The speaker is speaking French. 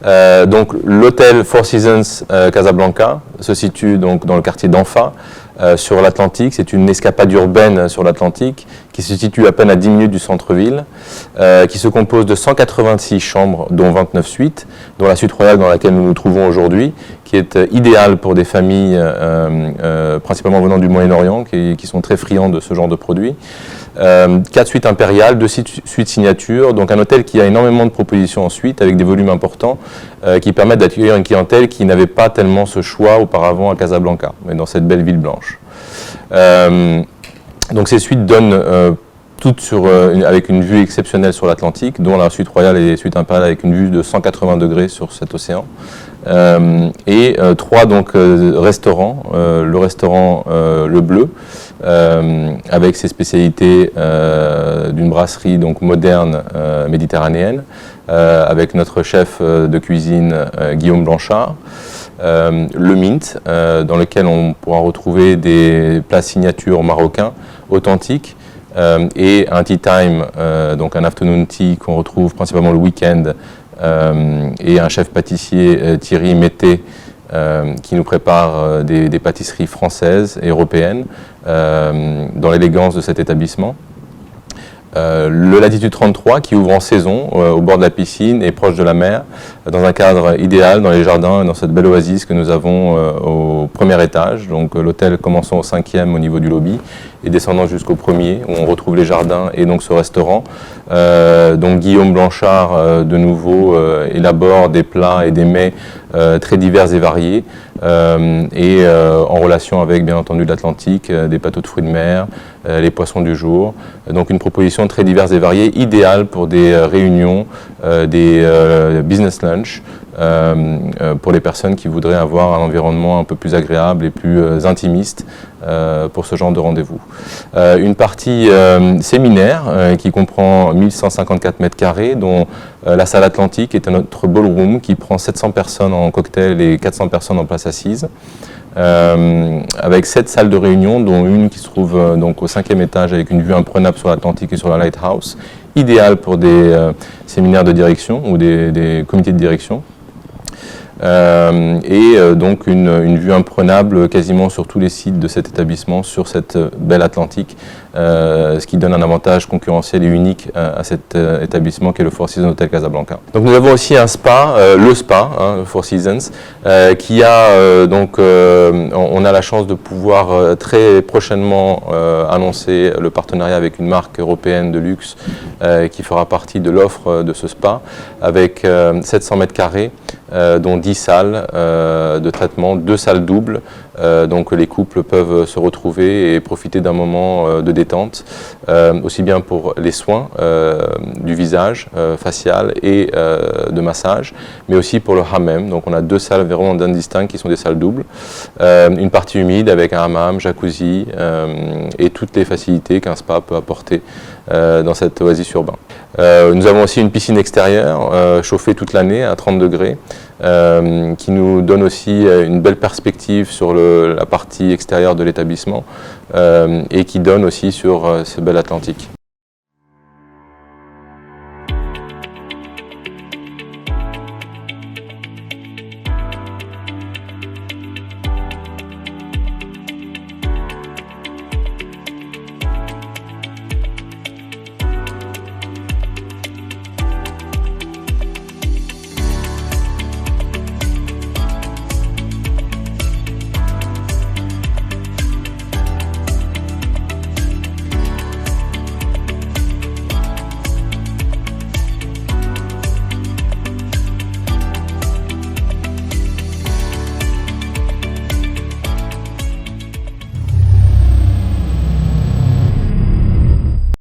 Donc l'hôtel Four Seasons Casablanca se situe donc dans le quartier d'Anfa, sur l'Atlantique. C'est une escapade urbaine sur l'Atlantique qui se situe à peine à 10 minutes du centre-ville, qui se compose de 186 chambres, dont 29 suites, dont la suite royale dans laquelle nous nous trouvons aujourd'hui, qui est idéale pour des familles principalement venant du Moyen-Orient, qui sont très friands de ce genre de produits. 4 suites impériales, 2 suites signature, donc un hôtel qui a énormément de propositions en suite, avec des volumes importants, qui permettent d'accueillir une clientèle qui n'avait pas tellement ce choix auparavant à Casablanca, mais dans cette belle ville blanche. Donc ces suites donnent toutes avec une vue exceptionnelle sur l'Atlantique, dont la suite royale et les suites impériales avec une vue de 180 degrés sur cet océan. Et 3 donc restaurants, le restaurant Le Bleu, avec ses spécialités d'une brasserie donc moderne méditerranéenne, avec notre chef de cuisine Guillaume Blanchard. Le Mint, dans lequel on pourra retrouver des plats signatures marocains authentiques, et un tea time, donc un afternoon tea qu'on retrouve principalement le week-end, et un chef pâtissier, Thierry Mété, qui nous prépare des pâtisseries françaises et européennes dans l'élégance de cet établissement. Le Latitude 33 qui ouvre en saison au bord de la piscine et proche de la mer, dans un cadre idéal dans les jardins et dans cette belle oasis que nous avons au premier étage. Donc l'hôtel commençant au 5e au niveau du lobby et descendant jusqu'au premier où on retrouve les jardins et donc ce restaurant. Donc Guillaume Blanchard de nouveau élabore des plats et des mets très divers et variés, et en relation avec bien entendu l'Atlantique, des plateaux de fruits de mer, les poissons du jour. Donc une proposition très diverse et variée, idéale pour des réunions, des business lunch, pour les personnes qui voudraient avoir un environnement un peu plus agréable et plus intimiste pour ce genre de rendez-vous. Une partie séminaire qui comprend 1154 mètres carrés, dont la salle Atlantique est notre ballroom qui prend 700 personnes en cocktail et 400 personnes en place assise. Avec 7 salles de réunion, dont une qui se trouve donc au 5e étage avec une vue imprenable sur l'Atlantique et sur la Lighthouse, idéale pour des séminaires de direction ou des comités de direction. Donc une vue imprenable quasiment sur tous les sites de cet établissement sur cette belle Atlantique, ce qui donne un avantage concurrentiel et unique à cet établissement qui est le Four Seasons Hotel Casablanca. Donc nous avons aussi un spa, le spa, le Four Seasons, qui a on a la chance de pouvoir très prochainement annoncer le partenariat avec une marque européenne de luxe qui fera partie de l'offre de ce spa, avec 700 mètres carrés, dont 10 salles de traitement, 2 salles doubles, donc les couples peuvent se retrouver et profiter d'un moment de détente, aussi bien pour les soins du visage, facial et de massage, mais aussi pour le hammam. Donc on a 2 salles vraiment bien distinctes qui sont des salles doubles, une partie humide avec un hammam, jacuzzi et toutes les facilités qu'un spa peut apporter dans cette oasis urbain. Nous avons aussi une piscine extérieure chauffée toute l'année à 30 degrés, qui nous donne aussi une belle perspective sur la partie extérieure de l'établissement et qui donne aussi sur ce bel Atlantique.